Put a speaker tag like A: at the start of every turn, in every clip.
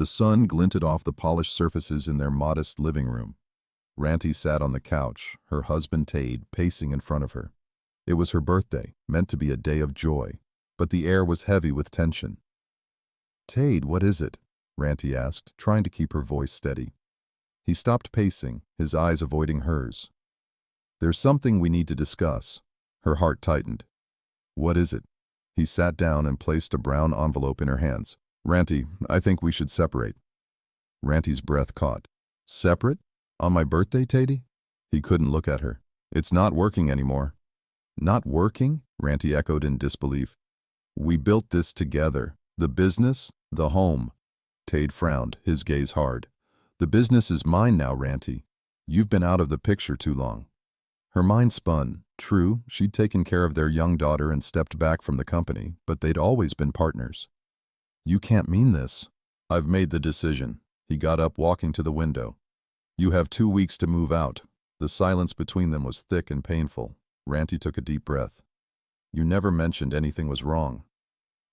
A: The sun glinted off the polished surfaces in their modest living room. Ranty sat on the couch, her husband Tade pacing in front of her. It was her birthday, meant to be a day of joy, but the air was heavy with tension. "Tade, what is it?" Ranty asked, trying to keep her voice steady. He stopped pacing, his eyes avoiding hers. "There's something we need to discuss." Her heart tightened. "What is it?" He sat down and placed a brown envelope in her hands. "Ranty, I think we should separate." Ranty's breath caught. "Separate? On my birthday, Tady?" He couldn't look at her. "It's not working anymore." "Not working?" Ranty echoed in disbelief. "We built this together. The business, the home." Tade frowned, his gaze hard. "The business is mine now, Ranty. You've been out of the picture too long." Her mind spun. True, she'd taken care of their young daughter and stepped back from the company, but they'd always been partners. "You can't mean this." "I've made the decision." He got up, walking to the window. "You have 2 weeks to move out." The silence between them was thick and painful. Ranty took a deep breath. "You never mentioned anything was wrong."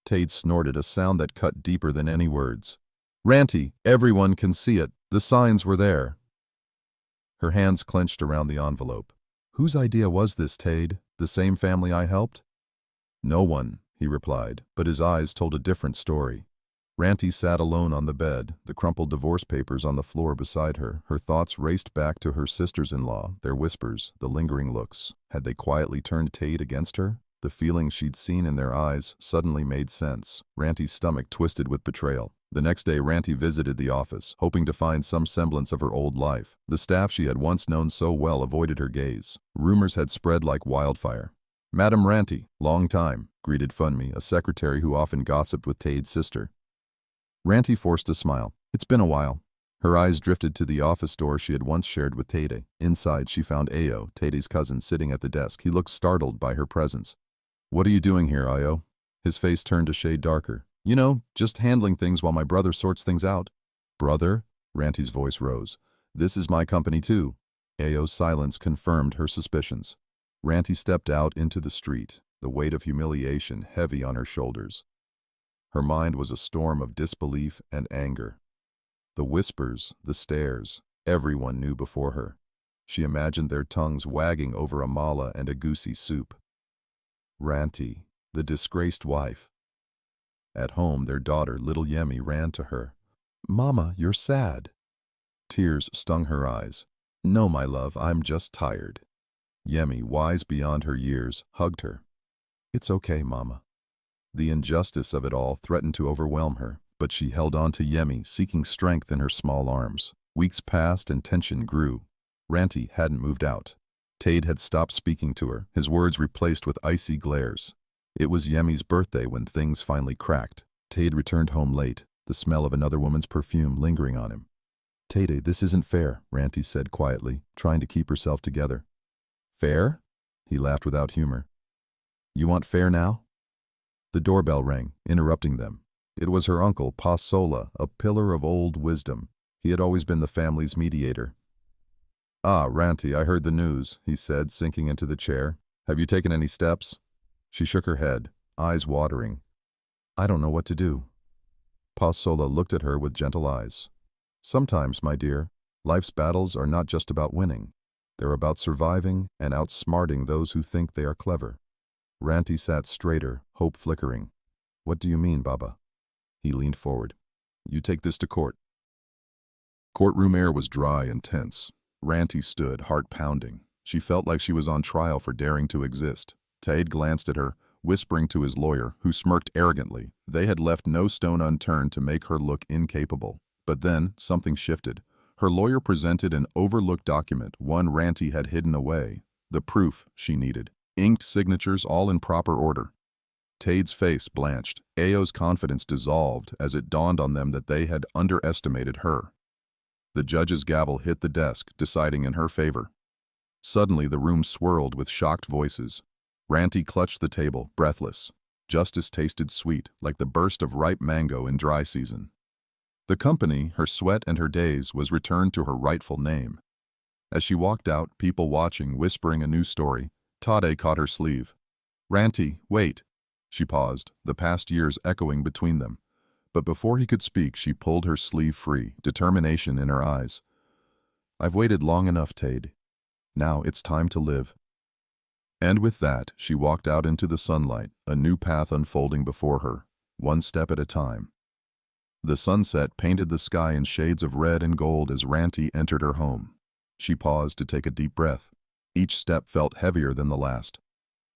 A: Tade snorted, a sound that cut deeper than any words. "Ranty, everyone can see it. The signs were there." Her hands clenched around the envelope. "Whose idea was this, Tade? The same family I helped?" "No one," he replied, but his eyes told a different story. Ranty sat alone on the bed, the crumpled divorce papers on the floor beside her. Her thoughts raced back to her sisters-in-law, their whispers, the lingering looks. Had they quietly turned Tade against her? The feeling she'd seen in their eyes suddenly made sense. Ranty's stomach twisted with betrayal. The next day, Ranty visited the office, hoping to find some semblance of her old life. The staff she had once known so well avoided her gaze. Rumors had spread like wildfire. "Madam Ranty, long time," greeted Funmi, a secretary who often gossiped with Tade's sister. Ranty forced a smile. "It's been a while." Her eyes drifted to the office door she had once shared with Tade. Inside, she found Ayo, Tade's cousin, sitting at the desk. He looked startled by her presence. "What are you doing here, Ayo?" His face turned a shade darker. "You know, just handling things while my brother sorts things out." "Brother?" Ranty's voice rose. "This is my company too." Ayo's silence confirmed her suspicions. Ranty stepped out into the street, the weight of humiliation heavy on her shoulders. Her mind was a storm of disbelief and anger. The whispers, the stares, everyone knew before her. She imagined their tongues wagging over a mala and a goosey soup. Ranty, the disgraced wife. At home, their daughter, little Yemi, ran to her. "Mama, you're sad." Tears stung her eyes. "No, my love, I'm just tired." Yemi, wise beyond her years, hugged her. "It's okay, Mama." The injustice of it all threatened to overwhelm her, but she held on to Yemi, seeking strength in her small arms. Weeks passed and tension grew. Ranty hadn't moved out. Tade had stopped speaking to her, his words replaced with icy glares. It was Yemi's birthday when things finally cracked. Tade returned home late, the smell of another woman's perfume lingering on him. "Tade, this isn't fair," Ranty said quietly, trying to keep herself together. "Fair?" He laughed without humor. "You want fair now?" The doorbell rang, interrupting them. It was her uncle, Pa Sola, a pillar of old wisdom. He had always been the family's mediator. "Ah, Ranty, I heard the news," he said, sinking into the chair. "Have you taken any steps?" She shook her head, eyes watering. "I don't know what to do." Pa Sola looked at her with gentle eyes. "Sometimes, my dear, life's battles are not just about winning. They're about surviving and outsmarting those who think they are clever." Ranty sat straighter, hope flickering. "What do you mean, Baba?" He leaned forward. "You take this to court." Courtroom air was dry and tense. Ranty stood, heart pounding. She felt like she was on trial for daring to exist. Tade glanced at her, whispering to his lawyer, who smirked arrogantly. They had left no stone unturned to make her look incapable. But then, something shifted. Her lawyer presented an overlooked document, one Ranty had hidden away. The proof she needed. Inked signatures all in proper order. Tade's face blanched. Ayo's confidence dissolved as it dawned on them that they had underestimated her. The judge's gavel hit the desk, deciding in her favor. Suddenly, the room swirled with shocked voices. Ranty clutched the table, breathless. Justice tasted sweet, like the burst of ripe mango in dry season. The company, her sweat and her days, was returned to her rightful name. As she walked out, people watching, whispering a new story. Sade caught her sleeve. "Ranty, wait." She paused, the past years echoing between them. But before he could speak, she pulled her sleeve free, determination in her eyes. "I've waited long enough, Sade. Now it's time to live." And with that, she walked out into the sunlight, a new path unfolding before her, one step at a time. The sunset painted the sky in shades of red and gold as Ranti entered her home. She paused to take a deep breath. Each step felt heavier than the last.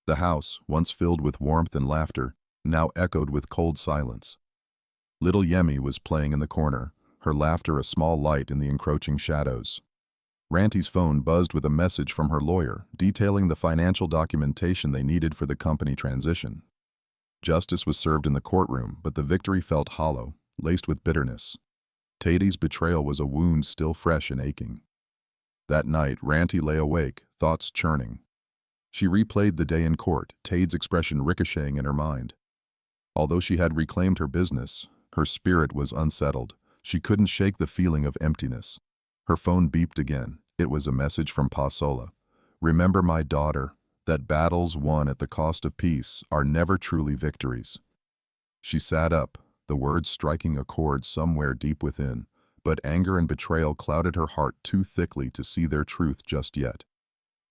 A: The house, once filled with warmth and laughter, now echoed with cold silence. Little Yemi was playing in the corner, her laughter a small light in the encroaching shadows. Ranti's phone buzzed with a message from her lawyer, detailing the financial documentation they needed for the company transition. Justice was served in the courtroom, but the victory felt hollow, laced with bitterness. Sade's betrayal was a wound still fresh and aching. That night, Ranti lay awake, thoughts churning. She replayed the day in court, Sade's expression ricocheting in her mind. Although she had reclaimed her business, her spirit was unsettled. She couldn't shake the feeling of emptiness. Her phone beeped again. It was a message from Pa Sola. "Remember, my daughter, that battles won at the cost of peace are never truly victories." She sat up, the words striking a chord somewhere deep within, but anger and betrayal clouded her heart too thickly to see their truth just yet.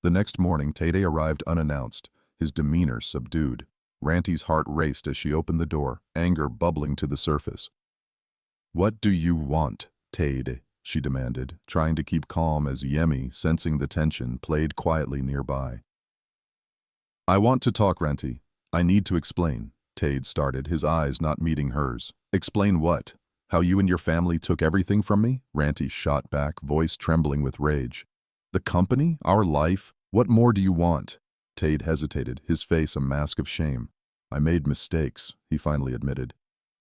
A: The next morning, Sade arrived unannounced, his demeanor subdued. Ranti's heart raced as she opened the door, anger bubbling to the surface. "What do you want, Sade?" she demanded, trying to keep calm as Yemi, sensing the tension, played quietly nearby. "I want to talk, Ranti. I need to explain," Sade started, his eyes not meeting hers. "Explain what? How you and your family took everything from me?" Ranti shot back, voice trembling with rage. "The company? Our life? What more do you want?" Sade hesitated, his face a mask of shame. "I made mistakes," he finally admitted.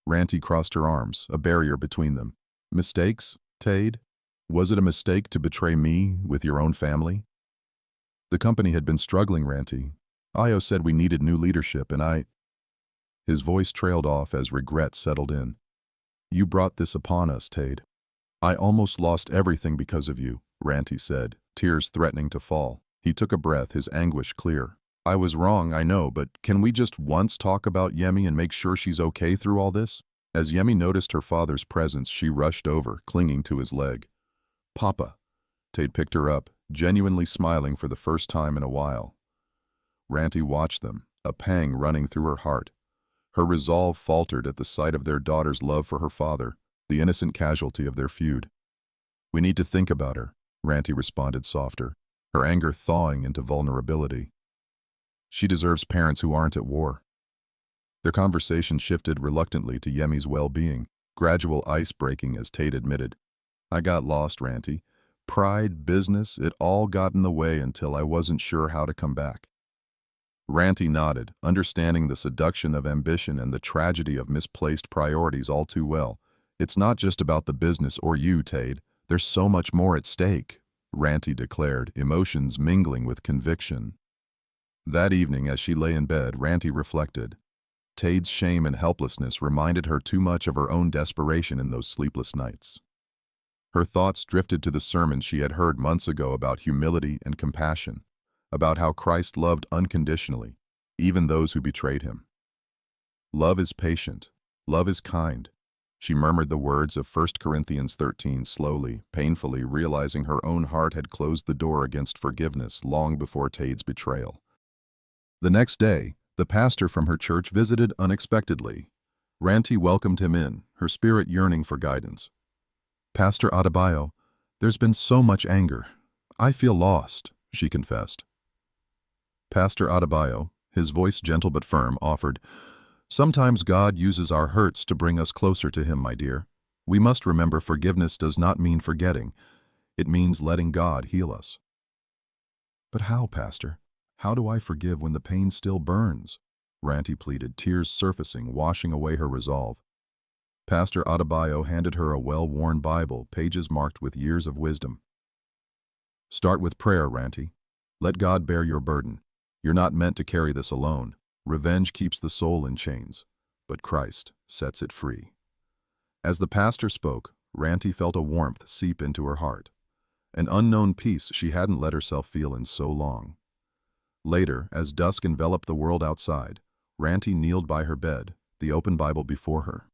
A: Ranti crossed her arms, a barrier between them. "Mistakes, Sade? Was it a mistake to betray me with your own family?" "The company had been struggling, Ranti. Io said we needed new leadership, and I—" His voice trailed off as regret settled in. "You brought this upon us, Sade. I almost lost everything because of you," Ranti said, tears threatening to fall. He took a breath, his anguish clear. "I was wrong, I know, but can we just once talk about Yemi and make sure she's okay through all this?" As Yemi noticed her father's presence, she rushed over, clinging to his leg. "Papa." Sade picked her up, genuinely smiling for the first time in a while. Ranti watched them, a pang running through her heart. Her resolve faltered at the sight of their daughter's love for her father, the innocent casualty of their feud. "We need to think about her," Ranti responded softer, her anger thawing into vulnerability. "She deserves parents who aren't at war." Their conversation shifted reluctantly to Yemi's well-being, gradual ice breaking as Sade admitted. "I got lost, Ranti. Pride, business, it all got in the way until I wasn't sure how to come back." Ranti nodded, understanding the seduction of ambition and the tragedy of misplaced priorities all too well. "It's not just about the business or you, Sade. There's so much more at stake," Ranti declared, emotions mingling with conviction. That evening, as she lay in bed, Ranti reflected. Sade's shame and helplessness reminded her too much of her own desperation in those sleepless nights. Her thoughts drifted to the sermon she had heard months ago about humility and compassion, about how Christ loved unconditionally, even those who betrayed him. "Love is patient. Love is kind." She murmured the words of 1 Corinthians 13 slowly, painfully, realizing her own heart had closed the door against forgiveness long before Sade's betrayal. The next day, the pastor from her church visited unexpectedly. Ranti welcomed him in, her spirit yearning for guidance. "Pastor Adebayo, there's been so much anger. I feel lost," she confessed. Pastor Adebayo, his voice gentle but firm, offered, "Sometimes God uses our hurts to bring us closer to Him, my dear. We must remember forgiveness does not mean forgetting. It means letting God heal us." "But how, Pastor? How do I forgive when the pain still burns?" Ranti pleaded, tears surfacing, washing away her resolve. Pastor Adebayo handed her a well-worn Bible, pages marked with years of wisdom. "Start with prayer, Ranti. Let God bear your burden. You're not meant to carry this alone. Revenge keeps the soul in chains, but Christ sets it free." As the pastor spoke, Ranti felt a warmth seep into her heart, an unknown peace she hadn't let herself feel in so long. Later, as dusk enveloped the world outside, Ranti kneeled by her bed, the open Bible before her.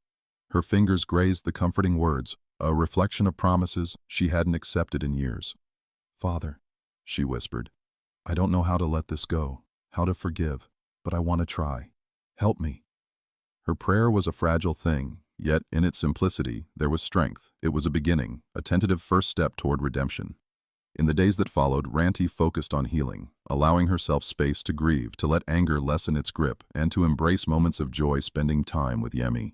A: Her fingers grazed the comforting words, a reflection of promises she hadn't accepted in years. "Father," she whispered, "I don't know how to let this go, how to forgive, but I want to try. Help me." Her prayer was a fragile thing, yet in its simplicity there was strength. It was a beginning, a tentative first step toward redemption. In the days that followed, Ranti focused on healing, allowing herself space to grieve, to let anger lessen its grip, and to embrace moments of joy spending time with Yemi.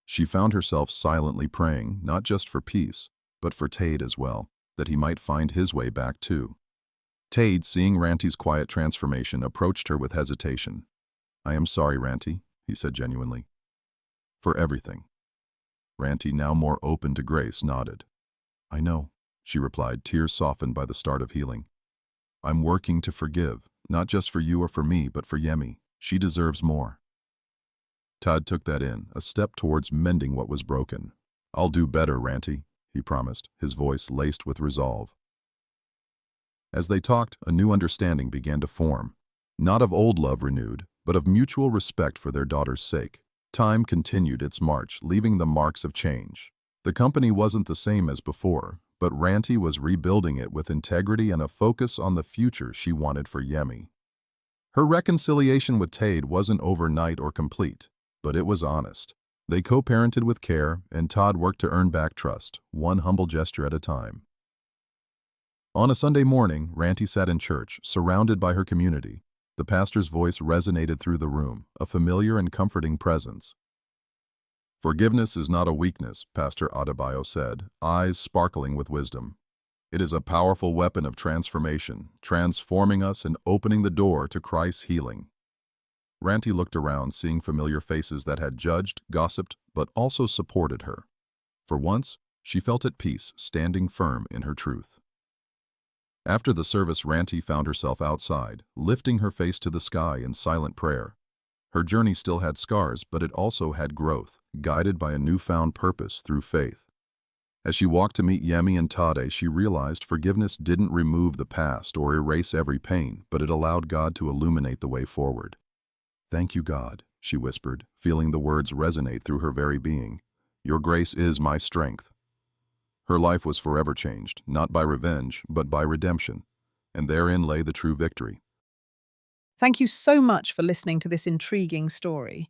A: She found herself silently praying, not just for peace, but for Tade as well, that he might find his way back too. Tade, seeing Ranti's quiet transformation, approached her with hesitation. "I am sorry, Ranti," he said genuinely. "For everything." Ranti, now more open to grace, nodded. "I know," she replied, tears softened by the start of healing. "I'm working to forgive, not just for you or for me, but for Yemi. She deserves more." Todd took that in, a step towards mending what was broken. "I'll do better, Ranti," he promised, his voice laced with resolve. As they talked, a new understanding began to form, not of old love renewed, but of mutual respect for their daughter's sake. Time continued its march, leaving the marks of change. The company wasn't the same as before, but Ranti was rebuilding it with integrity and a focus on the future she wanted for Yemi. Her reconciliation with Tade wasn't overnight or complete, but it was honest. They co-parented with care, and Todd worked to earn back trust, one humble gesture at a time. On a Sunday morning, Ranti sat in church, surrounded by her community. The pastor's voice resonated through the room, a familiar and comforting presence. "Forgiveness is not a weakness," Pastor Adebayo said, eyes sparkling with wisdom. "It is a powerful weapon of transformation, transforming us and opening the door to Christ's healing." Ranti looked around, seeing familiar faces that had judged, gossiped, but also supported her. For once, she felt at peace, standing firm in her truth. After the service, Ranti found herself outside, lifting her face to the sky in silent prayer. Her journey still had scars, but it also had growth, guided by a newfound purpose through faith. As she walked to meet Yemi and Tade, she realized forgiveness didn't remove the past or erase every pain, but it allowed God to illuminate the way forward. "Thank you, God," she whispered, feeling the words resonate through her very being. "Your grace is my strength." Her life was forever changed, not by revenge, but by redemption, and therein lay the true victory.
B: Thank you so much for listening to this intriguing story.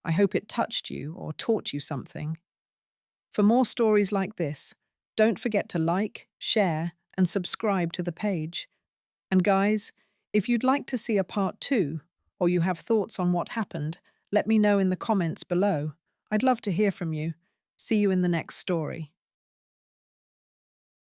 B: I hope it touched you or taught you something. For more stories like this, don't forget to like, share, and subscribe to the page. And guys, if you'd like to see a part 2, or you have thoughts on what happened, let me know in the comments below. I'd love to hear from you. See you in the next story.